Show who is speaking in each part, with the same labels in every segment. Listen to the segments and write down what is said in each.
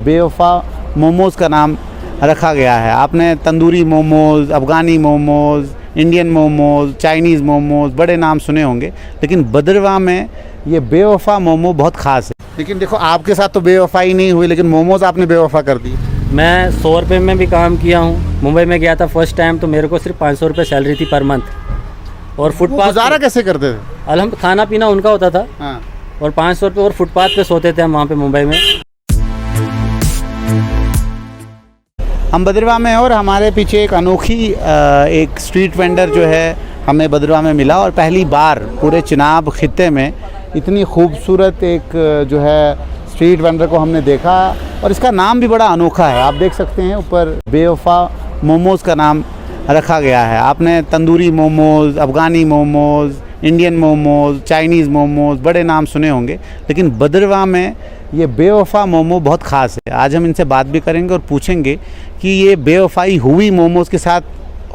Speaker 1: बेवफा मोमोज़ का नाम रखा गया है। आपने तंदूरी मोमोज़, अफ़गानी मोमोज़, इंडियन मोमोज़, चाइनीज़ मोमोज़ बड़े नाम सुने होंगे, लेकिन भद्रवाह में ये बेवफा मोमो बहुत ख़ास है। लेकिन देखो आपके साथ तो बेवफाई नहीं हुई, लेकिन मोमोज़ आपने बेवफा कर दी।
Speaker 2: मैं 100 रुपये में भी काम किया हूँ। मुंबई में गया था फर्स्ट टाइम, तो मेरे को सिर्फ 500 रुपये सैलरी थी पर मंथ। और फुटपाथ
Speaker 1: गुजारा कैसे करते थे?
Speaker 2: अलहम खाना पीना उनका होता था।
Speaker 1: हाँ।
Speaker 2: और 500 रुपये और फुटपाथ पे सोते थे हम वहाँ पे मुंबई में।
Speaker 1: हम भद्रवाह में हैं और हमारे पीछे एक अनोखी एक स्ट्रीट वेंडर जो है हमें भद्रवाह में मिला, और पहली बार पूरे चिनाब खित्ते में इतनी खूबसूरत एक जो है स्ट्रीट वेंडर को हमने देखा। और इसका नाम भी बड़ा अनोखा है। आप देख सकते हैं ऊपर बेवफा मोमोज़ का नाम रखा गया है। आपने तंदूरी मोमोज़, अफ़गानी मोमोज़, इंडियन मोमोज़, चाइनीज़ मोमोज़ बड़े नाम सुने होंगे, लेकिन भद्रवाह में ये बेवफा मोमो बहुत ख़ास है। आज हम इनसे बात भी करेंगे और पूछेंगे कि ये बेवफाई हुई मोमोज़ के साथ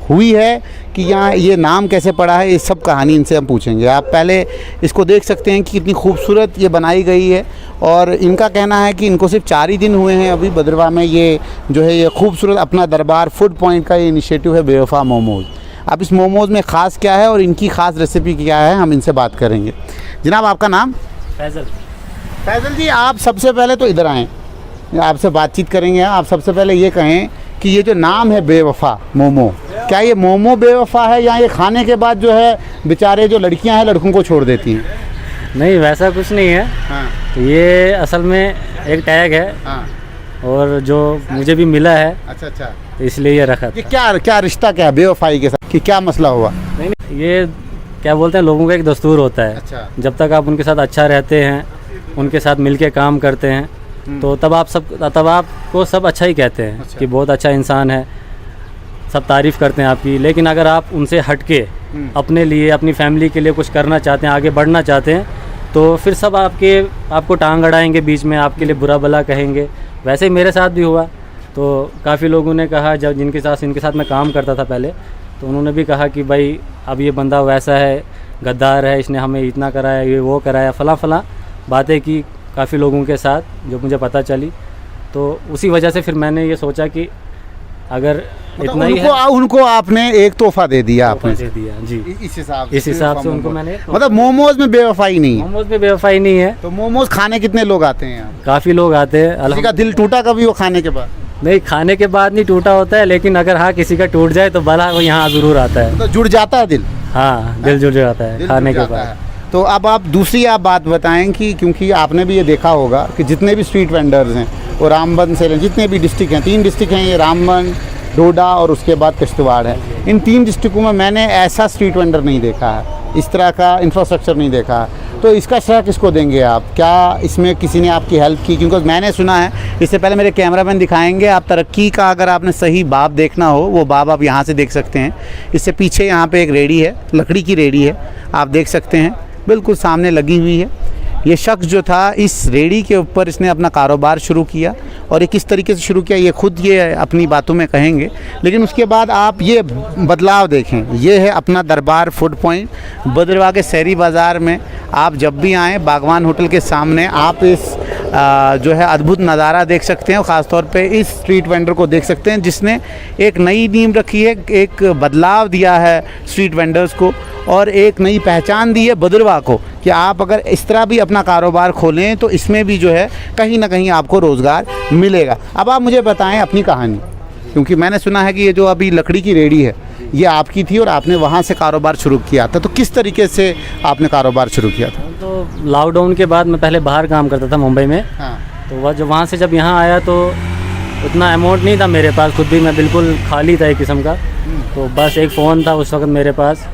Speaker 1: हुई है कि यहाँ ये नाम कैसे पड़ा है, ये सब कहानी इनसे हम पूछेंगे। आप पहले इसको देख सकते हैं कि कितनी खूबसूरत ये बनाई गई है, और इनका कहना है कि इनको सिर्फ 4 ही दिन हुए हैं अभी भद्रवाह में ये जो है ये खूबसूरत अपना दरबार फूड पॉइंट का ये इनिशिएटिव है बेवफा मोमोज़। अब इस मोमोज़ में ख़ास क्या है और इनकी ख़ास रेसिपी क्या है, हम इनसे बात करेंगे। जनाब आपका नाम?
Speaker 2: फैज़ल।
Speaker 1: फैज़ल जी, आप सबसे पहले तो इधर आएँ, आपसे बातचीत करेंगे। आप सबसे पहले ये कहें कि ये जो नाम है बेवफा मोमो, क्या ये मोमो बेवफा है या ये खाने के बाद जो है बेचारे जो लड़कियां हैं लड़कों को छोड़ देती हैं?
Speaker 2: नहीं, वैसा कुछ नहीं है।
Speaker 1: हाँ।
Speaker 2: ये असल में एक टैग है।
Speaker 1: हाँ।
Speaker 2: और जो मुझे भी मिला है।
Speaker 1: अच्छा अच्छा,
Speaker 2: तो इसलिए ये रखा था।
Speaker 1: ये क्या रिश्ता क्या है बेवफाई के साथ, कि क्या मसला हुआ?
Speaker 2: नहीं, ये क्या बोलते हैं, लोगों का एक दस्तूर होता है।
Speaker 1: अच्छा।
Speaker 2: जब तक आप उनके साथ अच्छा रहते हैं, उनके साथ मिलके काम करते हैं, तो तब आपको सब अच्छा ही कहते हैं।
Speaker 1: अच्छा।
Speaker 2: कि बहुत अच्छा इंसान है, सब तारीफ़ करते हैं आपकी। लेकिन अगर आप उनसे हट के अपने लिए, अपनी फैमिली के लिए कुछ करना चाहते हैं, आगे बढ़ना चाहते हैं, तो फिर सब आपको टांग अड़ाएंगे बीच में, आपके लिए बुरा भला कहेंगे। वैसे ही मेरे साथ भी हुआ। तो काफ़ी लोगों ने कहा, जब इनके साथ मैं काम करता था पहले, तो उन्होंने भी कहा कि भाई अब ये बंदा वैसा है, गद्दार है, इसने हमें इतना कराया, ये वो कराया, फला बातें की काफ़ी लोगों के साथ, जो मुझे पता चली। तो उसी वजह से फिर मैंने ये सोचा कि अगर इतना ही है,
Speaker 1: उनको आपने एक तोहफा दे दिया, आपने
Speaker 2: दे दिया जी।
Speaker 1: इस हिसाब
Speaker 2: से उनको मैंने,
Speaker 1: मतलब मोमोज में बेवफाई नहीं है।
Speaker 2: मोमोज में बेवफाई नहीं है।
Speaker 1: तो मोमोज खाने कितने लोग आते हैं यहाँ?
Speaker 2: काफ़ी लोग आते हैं।
Speaker 1: किसी का दिल टूटा कभी वो खाने के बाद?
Speaker 2: नहीं, खाने के बाद नहीं टूटा होता है, लेकिन अगर हाँ किसी का टूट जाए तो भला वो यहाँ ज़रूर आता है।
Speaker 1: तो जुड़ जाता है दिल?
Speaker 2: हाँ, दिल जुड़ जाता है खाने के बाद।
Speaker 1: तो अब आप दूसरी बात बताएं कि क्योंकि आपने भी ये देखा होगा कि जितने भी स्ट्रीट वेंडर्स हैं वो रामबन से, जितने भी डिस्ट्रिक्ट हैं, 3 डिस्ट्रिक्ट हैं ये, रामबन, डोडा और उसके बाद किश्तवाड़ है। इन 3 डिस्ट्रिक्टों में मैंने ऐसा स्ट्रीट वेंडर नहीं देखा है, इस तरह का इंफ्रास्ट्रक्चर नहीं देखा है। तो इसका श्रेय किसको देंगे आप? क्या इसमें किसी ने आपकी हेल्प की? क्योंकि मैंने सुना है, इससे पहले मेरे कैमरामैन दिखाएंगे, आप तरक्की का अगर आपने सही बाब देखना हो, वो बाब आप यहाँ से देख सकते हैं। इससे पीछे यहाँ पे एक रेडी है, लकड़ी की रेडी है, आप देख सकते हैं, बिल्कुल सामने लगी हुई है। ये शख्स जो था, इस रेडी के ऊपर इसने अपना कारोबार शुरू किया, और ये किस तरीके से शुरू किया ये खुद ये अपनी बातों में कहेंगे। लेकिन उसके बाद आप ये बदलाव देखें, ये है अपना दरबार फूड पॉइंट भद्रवाह के शहरी बाज़ार में। आप जब भी आएँ, बागवान होटल के सामने आप इस जो है अद्भुत नज़ारा देख सकते हैं, और ख़ासतौर पे इस स्ट्रीट वेंडर को देख सकते हैं जिसने एक नई नींव रखी है, एक बदलाव दिया है स्ट्रीट वेंडर्स को, और एक नई पहचान दी है भद्रवाह को कि आप अगर इस तरह भी अपना कारोबार खोलें तो इसमें भी जो है कहीं ना कहीं आपको रोज़गार मिलेगा। अब आप मुझे बताएं अपनी कहानी, क्योंकि मैंने सुना है कि ये जो अभी लकड़ी की रेडी है ये आपकी थी और आपने वहाँ से कारोबार शुरू किया था। तो किस तरीके से आपने कारोबार शुरू किया था?
Speaker 2: तो लॉकडाउन के बाद मैं पहले बाहर काम करता था मुंबई में।
Speaker 1: हाँ। तो
Speaker 2: वहाँ से जब यहाँ आया तो उतना अमाउंट नहीं था मेरे पास, खुद भी मैं बिल्कुल खाली था एक किस्म का। तो बस एक फ़ोन था उस वक्त मेरे पास।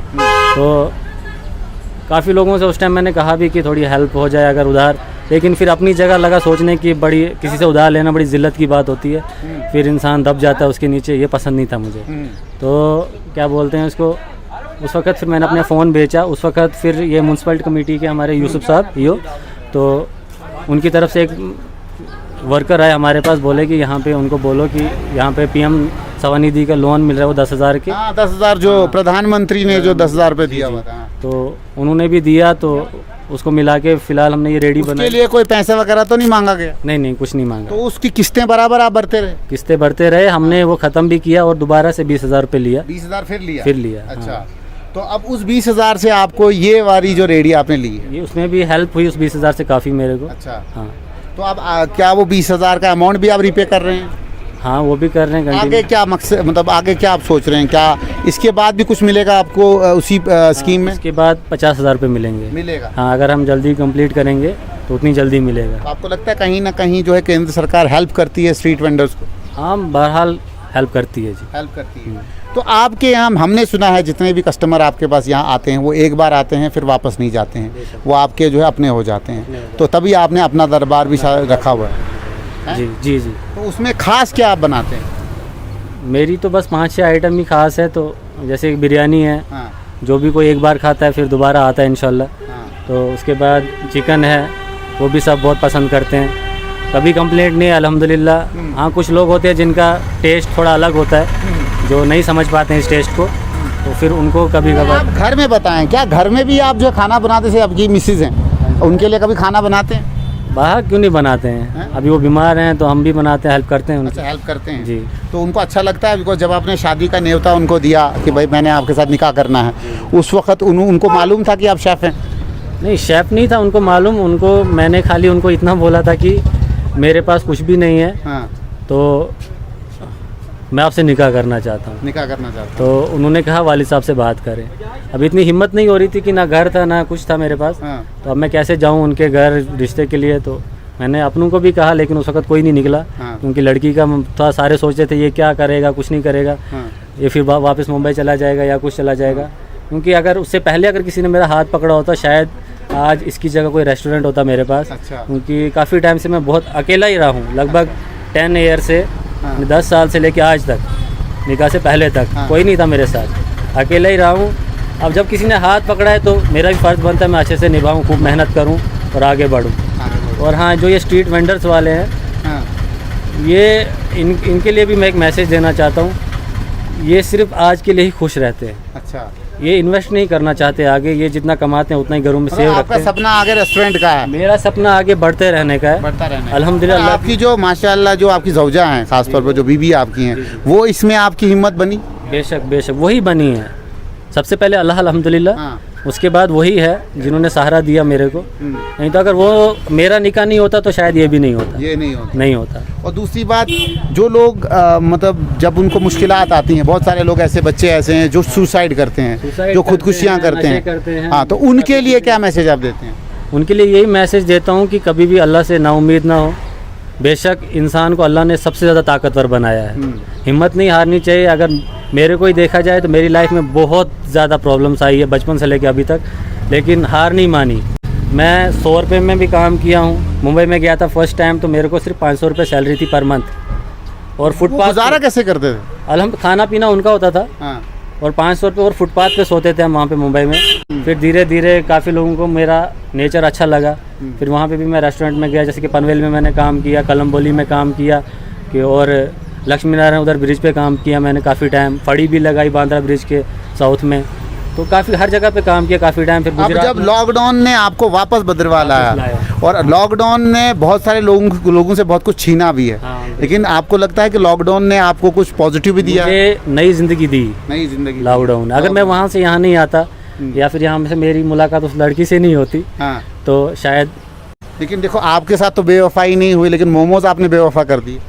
Speaker 2: तो काफ़ी लोगों से उस टाइम मैंने कहा भी कि थोड़ी हेल्प हो जाए अगर उधार, लेकिन फिर अपनी जगह लगा सोचने की, बड़ी किसी से उधार लेना बड़ी ज़िल्लत की बात होती है, फिर इंसान दब जाता है उसके नीचे, ये पसंद नहीं था मुझे। तो क्या बोलते हैं उसको, उस वक्त फिर मैंने अपना फ़ोन बेचा। उस वक्त फिर ये म्यूनसिपल कमेटी के हमारे यूसुफ साहब तो उनकी तरफ से एक वर्कर आए हमारे पास, बोले कि यहाँ पे उनको बोलो कि यहाँ पे PM स्वनिधि का लोन मिल रहा है वो 10,000 के।
Speaker 1: 10,000 जो प्रधानमंत्री ने जो 10,000 रुपये दिया हुआ था।
Speaker 2: तो उन्होंने भी दिया, तो उसको मिला के फ़िलहाल हमने ये रेडी
Speaker 1: उसके
Speaker 2: बनाई।
Speaker 1: लिए कोई पैसे वगैरह तो नहीं मांगा गया?
Speaker 2: नहीं कुछ नहीं मांगा।
Speaker 1: तो उसकी किस्तें बराबर आप भरते रहे?
Speaker 2: किस्तें भरते रहे, हमने वो ख़त्म भी किया और दोबारा से 20,000 रुपये लिया।
Speaker 1: 20,000
Speaker 2: फिर लिया।
Speaker 1: अच्छा।
Speaker 2: हाँ।
Speaker 1: तो अब उस 20,000 से आपको ये वाली जो रेडी आपने ली है,
Speaker 2: ये उसमें भी हेल्प हुई उस 20,000 से काफ़ी मेरे को।
Speaker 1: अच्छा,
Speaker 2: हाँ
Speaker 1: तो अब क्या वो 20,000 का अमाउंट भी आप रिपे कर रहे हैं?
Speaker 2: हाँ, वो भी कर रहे हैं
Speaker 1: आगे
Speaker 2: कंटिन्यू।
Speaker 1: क्या मकसद, मतलब आगे क्या आप सोच रहे हैं? क्या इसके बाद भी कुछ मिलेगा आपको उसी स्कीम में?
Speaker 2: इसके बाद 50,000 रुपये मिलेंगे।
Speaker 1: मिलेगा।
Speaker 2: हाँ, अगर हम जल्दी कंप्लीट करेंगे तो उतनी जल्दी मिलेगा।
Speaker 1: तो आपको लगता है कहीं ना कहीं जो है केंद्र सरकार हेल्प करती है स्ट्रीट वेंडर्स को?
Speaker 2: हाँ, बहरहाल हेल्प करती है जी।
Speaker 1: हेल्प करती है। तो आपके यहाँ हमने सुना है जितने भी कस्टमर आपके पास यहाँ आते हैं वो एक बार आते हैं फिर वापस नहीं जाते हैं, वो आपके जो है अपने हो जाते हैं, तो तभी आपने अपना दरबार भी रखा हुआ है।
Speaker 2: जी जी जी।
Speaker 1: तो उसमें खास क्या आप बनाते हैं?
Speaker 2: मेरी तो बस 5-6 आइटम ही खास है। तो जैसे बिरयानी है,
Speaker 1: हाँ,
Speaker 2: जो भी कोई एक बार खाता है फिर दोबारा आता है इंशाल्लाह।
Speaker 1: हाँ,
Speaker 2: तो उसके बाद चिकन है, वो भी सब बहुत पसंद करते हैं, कभी कंप्लेंट नहीं है अल्हम्दुलिल्लाह। हाँ, कुछ लोग होते हैं जिनका टेस्ट थोड़ा अलग होता है, जो नहीं समझ पाते हैं इस टेस्ट को, तो फिर उनको कभी
Speaker 1: आप
Speaker 2: कभार।
Speaker 1: घर में बताएं, क्या घर में भी आप जो खाना बनाते से आपकी मिसेज हैं उनके लिए कभी खाना बनाते हैं?
Speaker 2: बाहर क्यों नहीं बनाते हैं? अभी वो बीमार हैं तो हम भी बनाते हैं, हेल्प करते हैं
Speaker 1: अच्छा,
Speaker 2: उनकी।
Speaker 1: हेल्प करते हैं
Speaker 2: जी।
Speaker 1: तो उनको अच्छा लगता है? बिकॉज जब आपने शादी का न्योता उनको दिया कि भाई मैंने आपके साथ निकाह करना है, उस वक्त उनको मालूम था कि आप शेफ़ हैं?
Speaker 2: नहीं, शेफ़ नहीं था उनको मालूम। उनको मैंने खाली उनको इतना बोला था कि मेरे पास कुछ भी नहीं है,
Speaker 1: हाँ,
Speaker 2: तो मैं आपसे निकाह करना चाहता हूँ।
Speaker 1: निकाह करना चाहता
Speaker 2: तो उन्होंने कहा वालिद साहब से बात करें। अब इतनी हिम्मत नहीं हो रही थी कि ना घर था ना कुछ था मेरे पास,
Speaker 1: हूँ। हाँ,
Speaker 2: तो अब मैं कैसे जाऊं उनके घर रिश्ते के लिए। तो मैंने अपनों को भी कहा, लेकिन उस वक्त कोई नहीं निकला,
Speaker 1: हाँ।
Speaker 2: क्योंकि लड़की का था। सारे सोचते थे ये क्या करेगा, कुछ नहीं करेगा,
Speaker 1: हाँ,
Speaker 2: ये फिर वापस मुंबई चला जाएगा या कुछ चला जाएगा। क्योंकि अगर उससे पहले अगर किसी ने मेरा हाथ पकड़ा होता, शायद आज इसकी जगह कोई रेस्टोरेंट होता मेरे पास।
Speaker 1: अच्छा।
Speaker 2: क्योंकि काफ़ी टाइम से मैं बहुत अकेला ही रहा हूँ, लगभग 10 ईयर से,
Speaker 1: हाँ।
Speaker 2: 10 साल से लेके आज तक, निकाह से पहले तक
Speaker 1: हाँ।
Speaker 2: कोई नहीं था मेरे साथ, अकेला ही रहा हूँ। अब जब किसी ने हाथ पकड़ा है तो मेरा भी फ़र्ज़ बनता है मैं अच्छे से निभाऊँ, खूब मेहनत करूँ और आगे बढ़ूँ। और हाँ, जो ये स्ट्रीट वेंडर्स वाले हैं,
Speaker 1: हाँ,
Speaker 2: ये इनके लिए भी मैं एक मैसेज देना चाहता हूँ। ये सिर्फ आज के लिए ही खुश रहते हैं,
Speaker 1: अच्छा।
Speaker 2: ये इन्वेस्ट नहीं करना चाहते आगे। ये जितना कमाते हैं उतना ही घरों में सेव
Speaker 1: मतलब
Speaker 2: रखते
Speaker 1: आपका
Speaker 2: हैं।
Speaker 1: सपना आगे रेस्टोरेंट का है?
Speaker 2: मेरा सपना आगे बढ़ते रहने का है,
Speaker 1: बढ़ता रहना है।
Speaker 2: अल्हम्दुलिल्लाह।
Speaker 1: और आपकी जो माशाल्लाह जो आपकी ज़ौजा हैं, खासतौर पर जो बीवी आपकी हैं, वो इसमें आपकी हिम्मत बनी?
Speaker 2: बेशक बेशक वही बनी है। सबसे पहले अल्लाह अल्हम्दुलिल्लाह,
Speaker 1: हाँ।
Speaker 2: उसके बाद वही है जिन्होंने सहारा दिया मेरे को। नहीं तो अगर वो मेरा निकाह नहीं होता तो शायद ये भी नहीं होता,
Speaker 1: ये नहीं होता।
Speaker 2: और
Speaker 1: दूसरी बात, जो लोग मतलब जब उनको मुश्किलात आती हैं, बहुत सारे लोग ऐसे बच्चे ऐसे हैं जो सुसाइड करते हैं,
Speaker 2: सुसाइड
Speaker 1: जो
Speaker 2: करते
Speaker 1: खुदकुशियाँ
Speaker 2: हैं,
Speaker 1: करते
Speaker 2: नशे करते
Speaker 1: हैं,
Speaker 2: हैं।
Speaker 1: हाँ, तो उनके लिए क्या मैसेज आप देते हैं?
Speaker 2: उनके लिए यही मैसेज देता हूँ कि कभी भी अल्लाह से नाउम्मीद ना हो। बेशक इंसान को अल्लाह ने सबसे ज़्यादा ताकतवर बनाया है, हिम्मत नहीं हारनी चाहिए। अगर मेरे को ही देखा जाए तो मेरी लाइफ में बहुत ज़्यादा प्रॉब्लम्स आई है बचपन से लेकर अभी तक, लेकिन हार नहीं मानी। मैं 100 रुपये में भी काम किया हूँ। मुंबई में गया था फर्स्ट टाइम, तो मेरे को सिर्फ 500 रुपये सैलरी थी पर मंथ, और
Speaker 1: वो
Speaker 2: फुटपाथ
Speaker 1: गुजारा कैसे करते थे?
Speaker 2: खाना पीना उनका होता था,
Speaker 1: हाँ,
Speaker 2: और 500 रुपये और फुटपाथ पे सोते थे हम वहाँ पे मुंबई में। फिर धीरे धीरे काफ़ी लोगों को मेरा नेचर अच्छा लगा। फिर वहाँ पे भी मैं रेस्टोरेंट में गया, जैसे कि पनवेल में मैंने काम किया, कलम्बोली में काम किया, कि और लक्ष्मी नारायण उधर ब्रिज पे काम किया मैंने काफ़ी टाइम। फड़ी भी लगाई बांद्रा ब्रिज के साउथ में, तो काफ़ी हर जगह पे काम किया काफ़ी टाइम। फिर
Speaker 1: अब
Speaker 2: गुजरात
Speaker 1: जब
Speaker 2: में
Speaker 1: लॉकडाउन ने आपको वापस भद्रवाह लाया,
Speaker 2: लाया।
Speaker 1: और लॉकडाउन ने बहुत सारे लोगों से बहुत कुछ छीना भी है,
Speaker 2: हाँ,
Speaker 1: लेकिन आपको लगता है कि लॉकडाउन ने आपको कुछ पॉजिटिव भी दिया?
Speaker 2: मुझे नई ज़िंदगी दी
Speaker 1: नई जिंदगी?
Speaker 2: लॉकडाउन। अगर मैं वहाँ से यहाँ नहीं आता, या फिर यहाँ से मेरी मुलाकात उस लड़की से नहीं होती,
Speaker 1: हाँ,
Speaker 2: तो शायद।
Speaker 1: लेकिन देखो आपके साथ तो बेवफाई नहीं हुई, लेकिन मोमोज आपने बेवफा कर दी।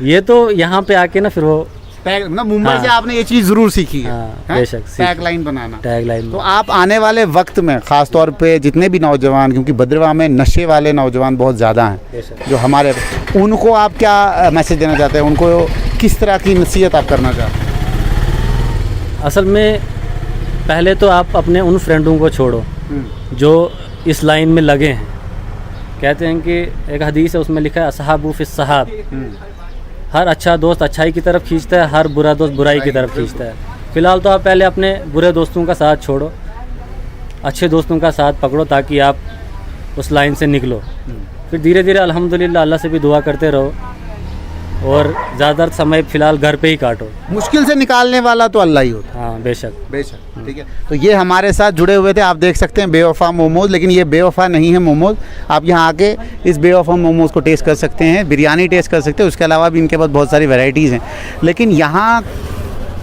Speaker 2: ये तो यहाँ पे आके ना फिर वो
Speaker 1: ना मुंबई
Speaker 2: हाँ।
Speaker 1: से आपने ये चीज़ ज़रूर सीखी है,
Speaker 2: हाँ,
Speaker 1: हैं?
Speaker 2: बेशक सीखी।
Speaker 1: टैग लाइन बनाना।
Speaker 2: टैग लाइन
Speaker 1: तो आप आने वाले वक्त में ख़ास तौर पे जितने भी नौजवान, क्योंकि भद्रवाह में नशे वाले नौजवान बहुत ज़्यादा हैं, जो हमारे, उनको आप क्या मैसेज देना चाहते हैं? उनको किस तरह की नसीहत आप करना चाहते हैं?
Speaker 2: असल में पहले तो आप अपने उन फ्रेंडों को छोड़ो जो इस लाइन में लगे हैं। कहते हैं कि एक हदीस है, उसमें लिखा है असहाबु फिस सहाब, हर अच्छा दोस्त अच्छाई की तरफ खींचता है, हर बुरा दोस्त बुराई की तरफ खींचता है। फ़िलहाल तो आप पहले अपने बुरे दोस्तों का साथ छोड़ो, अच्छे दोस्तों का साथ पकड़ो, ताकि आप उस लाइन से निकलो। फिर धीरे धीरे अल्हम्दुलिल्लाह अल्लाह से भी दुआ करते रहो, और ज़्यादातर समय फ़िलहाल घर पे ही काटो।
Speaker 1: मुश्किल से निकालने वाला तो अल्लाह ही होता है।
Speaker 2: हाँ बेशक।
Speaker 1: बेशक, ठीक है। तो ये हमारे साथ जुड़े हुए थे, आप देख सकते हैं बेवफा मोमोज़, लेकिन ये बेवफा नहीं है मोमोज़। आप यहाँ आके इस बेवफा मोमोज़ को टेस्ट कर सकते हैं, बिरयानी टेस्ट कर सकते हैं, उसके अलावा भी इनके पास बहुत सारी वैरायटीज़ हैं। लेकिन यहाँ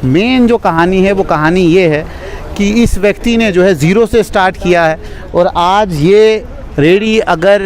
Speaker 1: मेन जो कहानी है वो कहानी ये है कि इस व्यक्ति ने जो है ज़ीरो से स्टार्ट किया है और आज ये रेडी अगर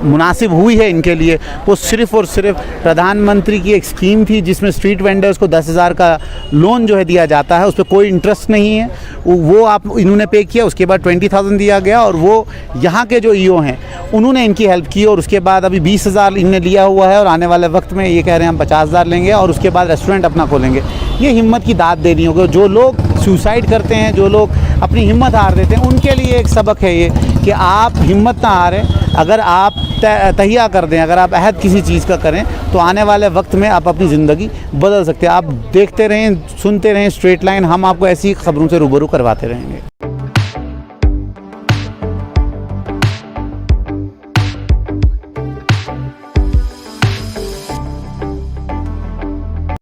Speaker 1: मुनासिब हुई है इनके लिए, वो सिर्फ़ और सिर्फ प्रधानमंत्री की एक स्कीम थी जिसमें स्ट्रीट वेंडर्स को 10,000 का लोन जो है दिया जाता है, उस पर कोई इंटरेस्ट नहीं है, वो आप इन्होंने पे किया, उसके बाद 20,000 दिया गया और वो यहाँ के जो ईओ हैं उन्होंने इनकी हेल्प की और उसके बाद अभी 20,000 इन्होंने लिया हुआ है और आने वाले वक्त में ये कह रहे हैं हम 50,000 लेंगे और उसके बाद रेस्टोरेंट अपना खोलेंगे। ये हिम्मत की दाद देनी होगी। जो लोग सुसाइड करते हैं, जो लोग अपनी हिम्मत हार देते हैं, उनके लिए एक सबक है ये कि आप हिम्मत ना हारें। अगर आप तहिया कर दें, अगर आप अहद किसी चीज़ का करें तो आने वाले वक्त में आप अपनी ज़िंदगी बदल सकते हैं। आप देखते रहें, सुनते रहें स्ट्रेट लाइन, हम आपको ऐसी खबरों से रूबरू करवाते रहेंगे।